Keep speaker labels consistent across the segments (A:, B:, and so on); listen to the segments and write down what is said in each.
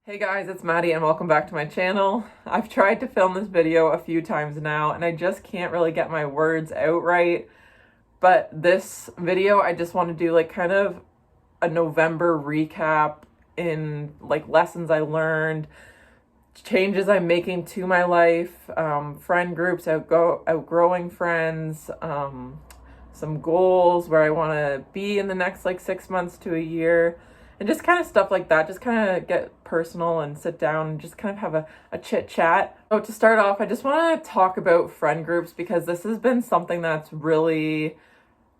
A: Hey guys, it's Maddie and welcome back to my channel. I've tried to film this video a few times now and I just can't really get my words out right. But this video, I just want to do like kind of a November recap in like lessons I learned, changes I'm making to my life, friend groups, outgrowing friends, some goals where I want to be in the next like 6 months to a year. And just kind of stuff like that, just kind of get personal and sit down and just kind of have a chit chat. So to start off, I just want to talk about friend groups because this has been something that's really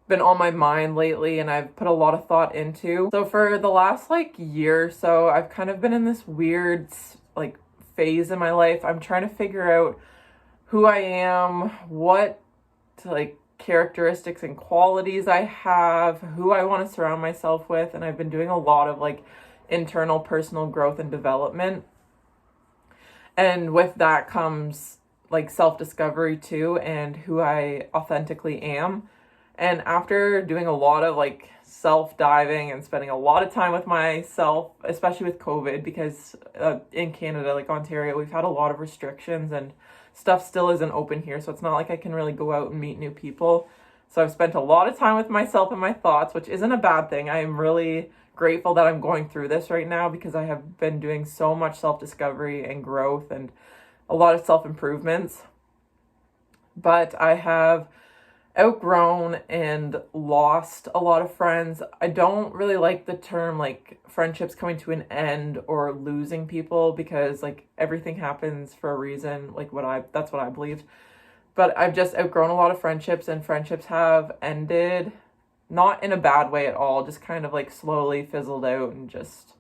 A: been on my mind lately and I've put a lot of thought into. So for the last like year or so, I've kind of been in this weird like phase in my life. I'm trying to figure out who I am, what like characteristics and qualities I have, who I want to surround myself with, and I've been doing a lot of like internal personal growth and development. And with that comes like self-discovery too, and who I authentically am. And after doing a lot of like self-diving and spending a lot of time with myself, especially with COVID, because in Canada, like Ontario, we've had a lot of restrictions and stuff still isn't open here, so it's not like I can really go out and meet new people. So I've spent a lot of time with myself and my thoughts, which isn't a bad thing. I am really grateful that I'm going through this right now because I have been doing so much self-discovery and growth and a lot of self-improvements. But I have outgrown and lost a lot of friends. I don't really like the term like friendships coming to an end or losing people because like everything happens for a reason, like that's what I believed. But I've just outgrown a lot of friendships and friendships have ended, not in a bad way at all, just kind of like slowly fizzled out and just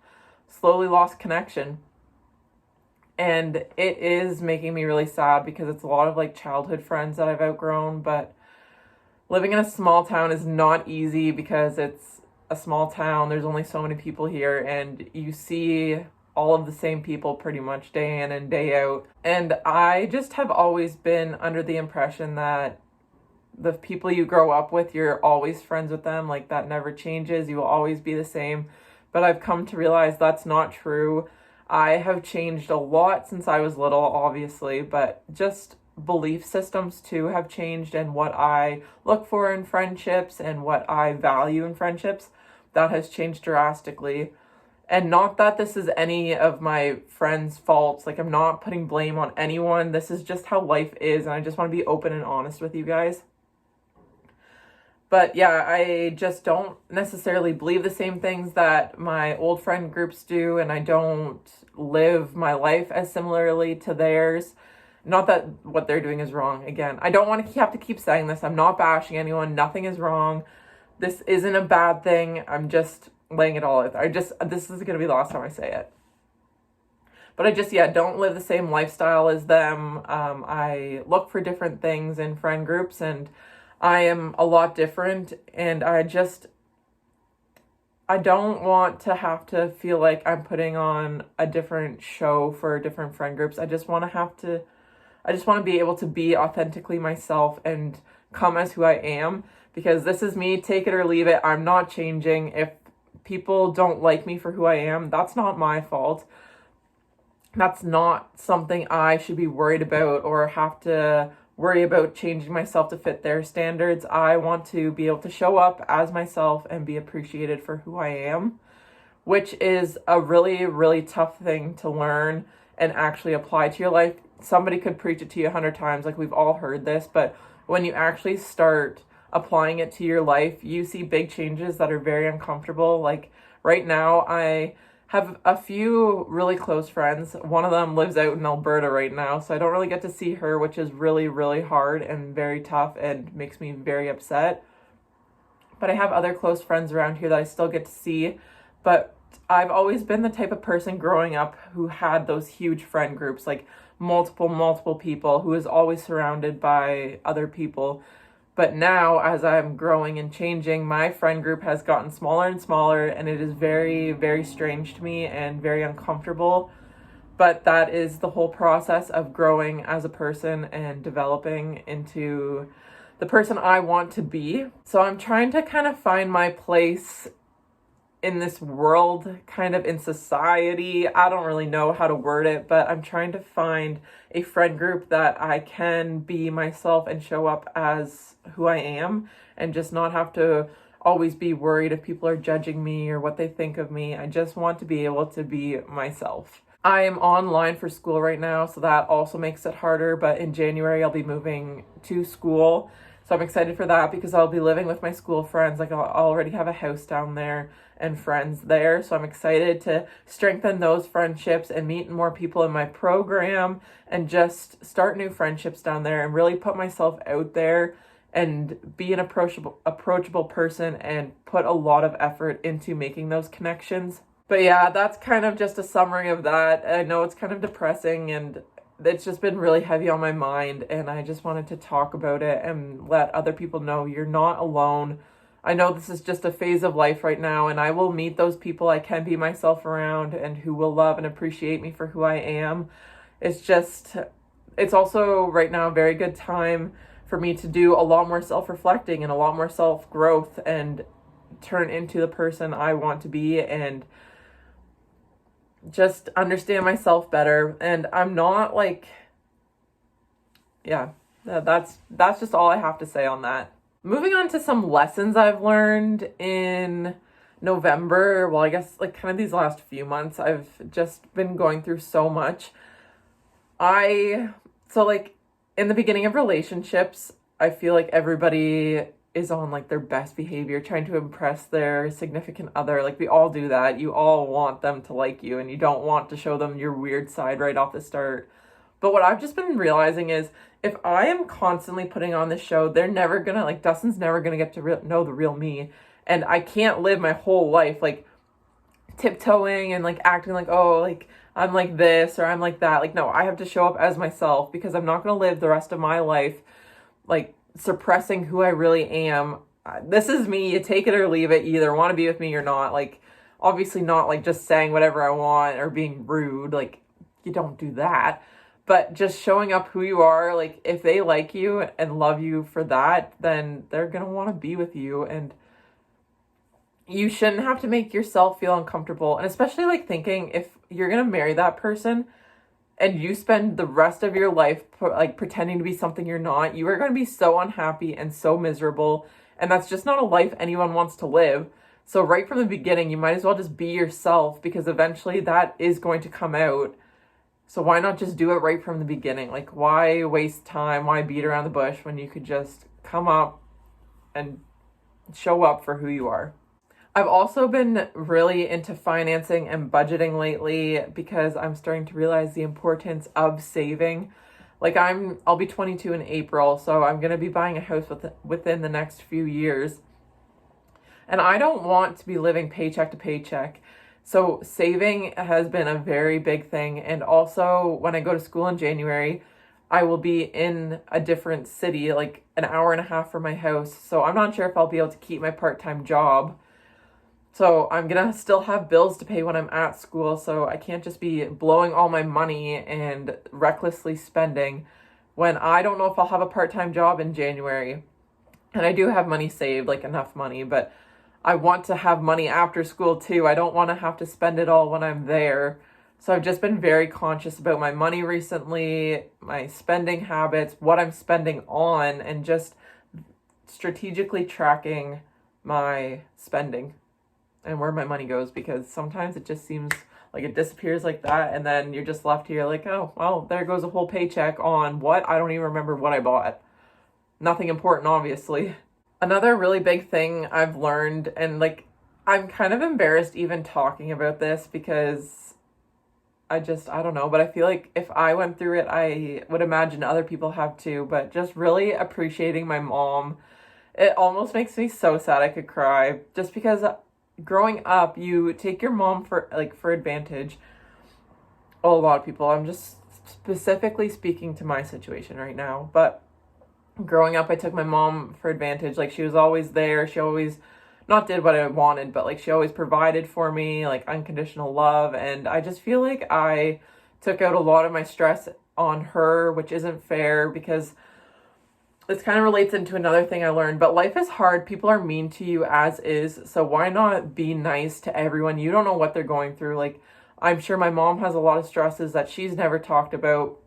A: slowly lost connection. And it is making me really sad because it's a lot of like childhood friends that I've outgrown, but living in a small town is not easy because it's a small town. There's only so many people here and you see all of the same people pretty much day in and day out. And I just have always been under the impression that the people you grow up with, you're always friends with them. Like that never changes. You will always be the same. But I've come to realize that's not true. I have changed a lot since I was little, obviously, but just belief systems too have changed, and what I look for in friendships and what I value in friendships, that has changed drastically. And not that this is any of my friends' faults, like I'm not putting blame on anyone. This is just how life is, and I just want to be open and honest with you guys. But yeah, I just don't necessarily believe the same things that my old friend groups do, and I don't live my life as similarly to theirs. Not that what they're doing is wrong. Again, I don't want to have to keep saying this. I'm not bashing anyone. Nothing is wrong. This isn't a bad thing. I'm just laying it all out there. This is going to be the last time I say it. But I just, don't live the same lifestyle as them. I look for different things in friend groups and I am a lot different. And I don't want to have to feel like I'm putting on a different show for different friend groups. I just want to be able to be authentically myself and come as who I am, because this is me, take it or leave it. I'm not changing. If people don't like me for who I am, that's not my fault. That's not something I should be worried about or have to worry about changing myself to fit their standards. I want to be able to show up as myself and be appreciated for who I am, which is a really, really tough thing to learn and actually apply to your life. Somebody could preach it to you 100 times, like we've all heard this, but when you actually start applying it to your life, you see big changes that are very uncomfortable. Like right now, I have a few really close friends. One of them lives out in Alberta right now, so I don't really get to see her, which is really, really hard and very tough and makes me very upset. But I have other close friends around here that I still get to see, but I've always been the type of person growing up who had those huge friend groups, like multiple people, who is always surrounded by other people. But now, as I'm growing and changing, my friend group has gotten smaller and smaller, and it is very, very strange to me and very uncomfortable. But that is the whole process of growing as a person and developing into the person I want to be. So I'm trying to kind of find my place in this world, kind of in society. I don't really know how to word it, but I'm trying to find a friend group that I can be myself and show up as who I am and just not have to always be worried if people are judging me or what they think of me. I just want to be able to be myself. I am online for school right now, so that also makes it harder, but in January I'll be moving to school. So I'm excited for that because I'll be living with my school friends. Like, I'll already have a house down there and friends there. So I'm excited to strengthen those friendships and meet more people in my program and just start new friendships down there and really put myself out there and be an approachable person and put a lot of effort into making those connections. But yeah, that's kind of just a summary of that. I know it's kind of depressing and it's just been really heavy on my mind, and I just wanted to talk about it and let other people know you're not alone. I know this is just a phase of life right now, and I will meet those people I can be myself around and who will love and appreciate me for who I am. It's also right now a very good time for me to do a lot more self-reflecting and a lot more self-growth and turn into the person I want to be and just understand myself better. And I'm not like, yeah, that's just all I have to say on that. Moving on to some lessons I've learned in November. Well, I guess like kind of these last few months, I've just been going through so much. So like in the beginning of relationships, I feel like everybody is on like their best behavior, trying to impress their significant other. Like, we all do that. You all want them to like you and you don't want to show them your weird side right off the start. But what I've just been realizing is if I am constantly putting on this show, they're never gonna, like, Dustin's never gonna get to know the real me. And I can't live my whole life like tiptoeing and like acting like, oh, like I'm like this or I'm like that. Like, no, I have to show up as myself because I'm not gonna live the rest of my life like suppressing who I really am. This is me. You take it or leave it. You either want to be with me or not. Like, obviously not like just saying whatever I want or being rude. Like, you don't do that. But just showing up who you are. Like, if they like you and love you for that, then they're going to want to be with you. And you shouldn't have to make yourself feel uncomfortable. And especially like thinking if you're going to marry that person and you spend the rest of your life like pretending to be something you're not, you are going to be so unhappy and so miserable. And that's just not a life anyone wants to live. So right from the beginning, you might as well just be yourself because eventually that is going to come out. So why not just do it right from the beginning? Like, why waste time? Why beat around the bush when you could just come up and show up for who you are? I've also been really into financing and budgeting lately because I'm starting to realize the importance of saving. Like, I'll be 22 in April, so I'm going to be buying a house within the next few years. And I don't want to be living paycheck to paycheck. So saving has been a very big thing. And also when I go to school in January, I will be in a different city, like an hour and a half from my house. So I'm not sure if I'll be able to keep my part-time job. So I'm going to still have bills to pay when I'm at school, so I can't just be blowing all my money and recklessly spending when I don't know if I'll have a part-time job in January. And I do have money saved, like enough money, but I want to have money after school too. I don't want to have to spend it all when I'm there. So I've just been very conscious about my money recently, my spending habits, what I'm spending on, and just strategically tracking my spending and where my money goes, because sometimes it just seems like it disappears like that, and then you're just left here like, oh, well, there goes a whole paycheck on what? I don't even remember what I bought. Nothing important, obviously. Another really big thing I've learned, and like, I'm kind of embarrassed even talking about this because I don't know, but I feel like if I went through it, I would imagine other people have too, but just really appreciating my mom. It almost makes me so sad I could cry, just because growing up, you take your mom for advantage. Oh, a lot of people. I'm just specifically speaking to my situation right now. But growing up, I took my mom for advantage. Like, she was always there. She always not did what I wanted, but like she always provided for me, like unconditional love. And I just feel like I took out a lot of my stress on her, which isn't fair because this kind of relates into another thing I learned, but life is hard. People are mean to you as is. So why not be nice to everyone? You don't know what they're going through. Like, I'm sure my mom has a lot of stresses that she's never talked about.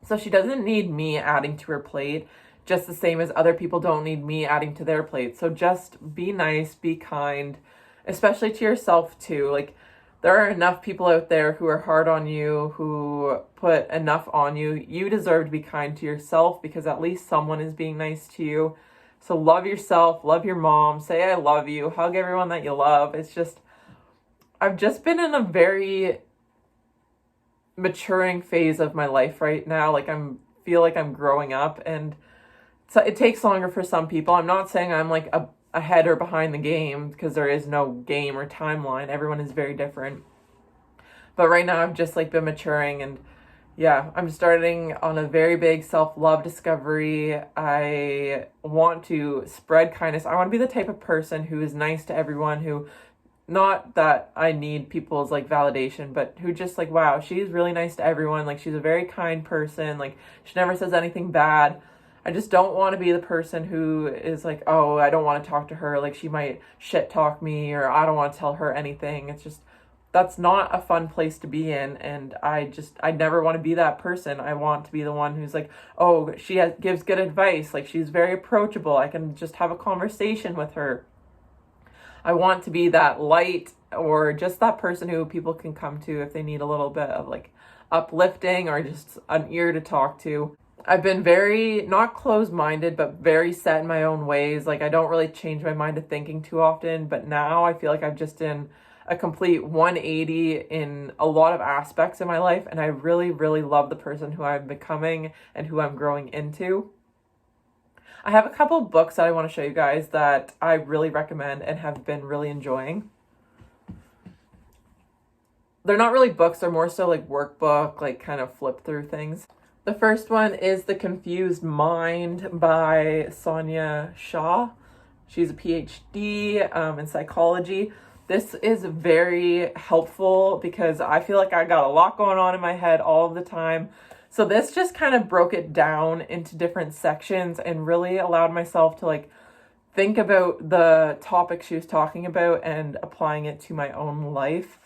A: So she doesn't need me adding to her plate, just the same as other people don't need me adding to their plate. So just be nice, be kind, especially to yourself too. Like, there are enough people out there who are hard on you, who put enough on you. You deserve to be kind to yourself because at least someone is being nice to you. So love yourself, love your mom, say I love you, hug everyone that you love. It's just, I've just been in a very maturing phase of my life right now. Like, feel like I'm growing up, and so it takes longer for some people. I'm not saying I'm like ahead or behind the game, because there is no game or timeline. Everyone is very different. But right now I've just like been maturing, and yeah, I'm starting on a very big self-love discovery. I want to spread kindness. I want to be the type of person who is nice to everyone, who, not that I need people's like validation, but who just like, wow, she's really nice to everyone. Like, she's a very kind person. Like, she never says anything bad. I just don't want to be the person who is like, oh, I don't want to talk to her. Like, she might shit talk me, or I don't want to tell her anything. It's just, that's not a fun place to be in. And I never want to be that person. I want to be the one who's like, oh, gives good advice. Like, she's very approachable. I can just have a conversation with her. I want to be that light, or just that person who people can come to if they need a little bit of like uplifting or just an ear to talk to. I've been very, not closed-minded, but very set in my own ways. Like, I don't really change my mind to thinking too often, but now I feel like I've just done a complete 180 in a lot of aspects of my life, and I really, really love the person who I'm becoming and who I'm growing into. I have a couple books that I want to show you guys that I really recommend and have been really enjoying. They're not really books, they're more so like workbook, like kind of flip through things. The first one is The Confused Mind by Sonia Shah. She's a PhD in psychology. This is very helpful because I feel like I got a lot going on in my head all of the time. So this just kind of broke it down into different sections and really allowed myself to like think about the topic she was talking about and applying it to my own life.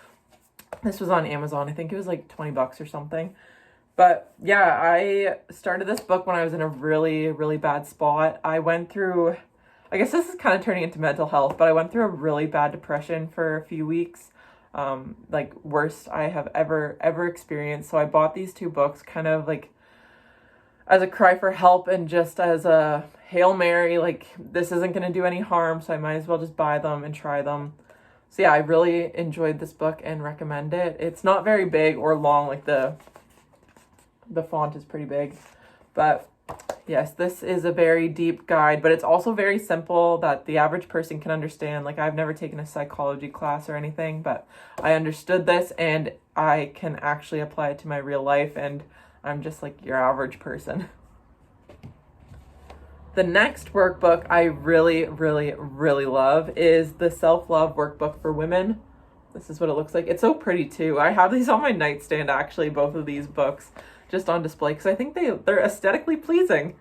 A: This was on Amazon. I think it was like $20 or something. But yeah, I started this book when I was in a really, really bad spot. I went through, I guess this is kind of turning into mental health, but I went through a really bad depression for a few weeks. Like, worst I have ever experienced. So I bought these two books kind of like as a cry for help and just as a Hail Mary, like, this isn't going to do any harm, so I might as well just buy them and try them. So yeah, I really enjoyed this book and recommend it. It's not very big or long, like the font is pretty big, but yes, this is a very deep guide, but it's also very simple that the average person can understand. Like, I've never taken a psychology class or anything, but I understood this and I can actually apply it to my real life, and I'm just like your average person. The next workbook I really, really, really love is the Self-Love Workbook for Women. This is what it looks like. It's so pretty too. I have these on my nightstand, actually, both of these books, just on display because I think they're aesthetically pleasing.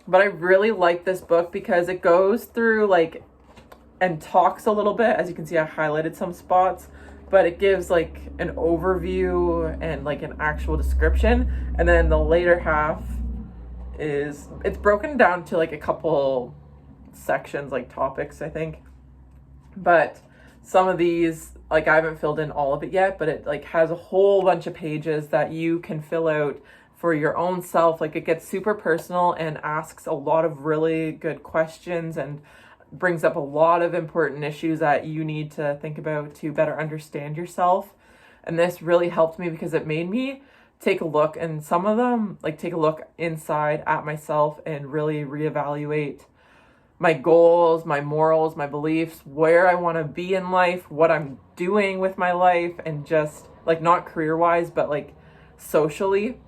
A: But I really like this book because it goes through like and talks a little bit. As you can see, I highlighted some spots, but it gives like an overview and like an actual description. And then the later half it's broken down to like a couple sections, like topics, I think. But some of these, like, I haven't filled in all of it yet, but it like has a whole bunch of pages that you can fill out for your own self. Like, it gets super personal and asks a lot of really good questions and brings up a lot of important issues that you need to think about to better understand yourself. And this really helped me because it made me take a look, and some of them, like, take a look inside at myself and really reevaluate my goals, my morals, my beliefs, where I want to be in life, what I'm doing with my life, and just like, not career-wise, but like socially.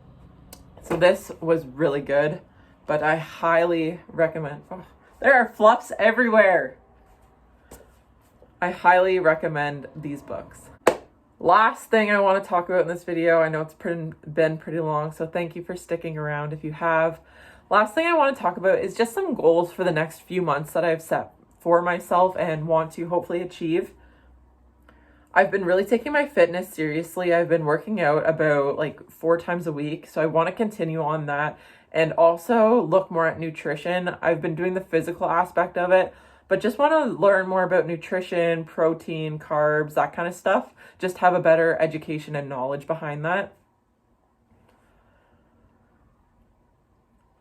A: So this was really good, but I highly recommend. Oh, there are fluffs everywhere. I highly recommend these books. Last thing I want to talk about in this video, I know it's been pretty long, so thank you for sticking around if you have. last thing I want to talk about is just some goals for the next few months that I've set for myself and want to hopefully achieve. I've been really taking my fitness seriously. I've been working out about like 4 times a week, so I want to continue on that and also look more at nutrition. I've been doing the physical aspect of it, but just want to learn more about nutrition, protein, carbs, that kind of stuff. Just have a better education and knowledge behind that.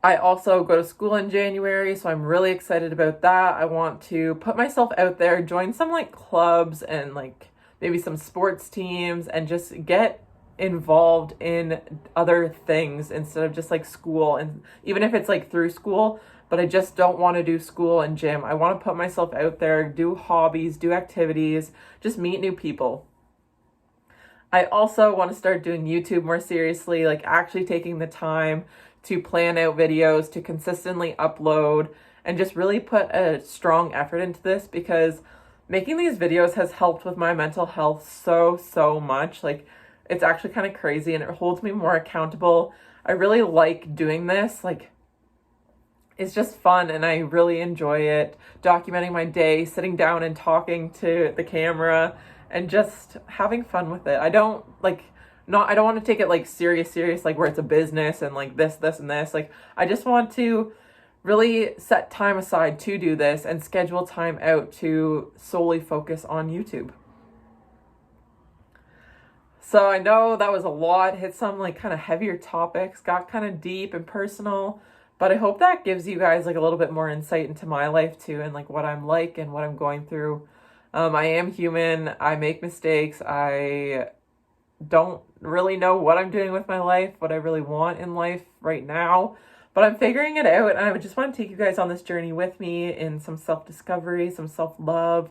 A: I also go to school in January, so I'm really excited about that. I want to put myself out there, join some like clubs and like maybe some sports teams and just get involved in other things instead of just like school, and even if it's like through school, but I just don't want to do school and gym. I want to put myself out there, do hobbies, do activities, just meet new people. I also want to start doing YouTube more seriously, like actually taking the time to plan out videos, to consistently upload, and just really put a strong effort into this, because making these videos has helped with my mental health so much. Like, it's actually kind of crazy, and it holds me more accountable. I really like doing this. Like, it's just fun, and I really enjoy it. Documenting my day, sitting down and talking to the camera, and just having fun with it. I don't want to take it like serious, like where it's a business and like this, and this. Like, I just want to really set time aside to do this and schedule time out to solely focus on YouTube. So I know that was a lot, hit some like kind of heavier topics, got kind of deep and personal, but I hope that gives you guys like a little bit more insight into my life too, and like what I'm like and what I'm going through. I am human. I make mistakes. I don't really know what I'm doing with my life, what I really want in life right now, but I'm figuring it out, and I just want to take you guys on this journey with me in some self-discovery, some self-love.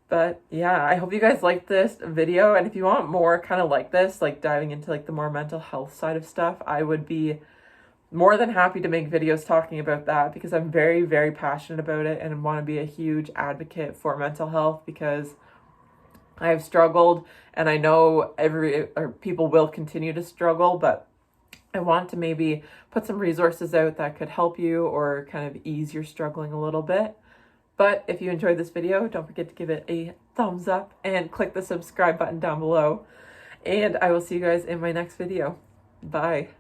A: But yeah, I hope you guys liked this video, and if you want more kind of like this, like diving into like the more mental health side of stuff, I would be more than happy to make videos talking about that, because I'm very passionate about it and want to be a huge advocate for mental health, because I have struggled, and I know people will continue to struggle, but I want to maybe put some resources out that could help you or kind of ease your struggling a little bit. But if you enjoyed this video, don't forget to give it a thumbs up and click the subscribe button down below. And I will see you guys in my next video. Bye.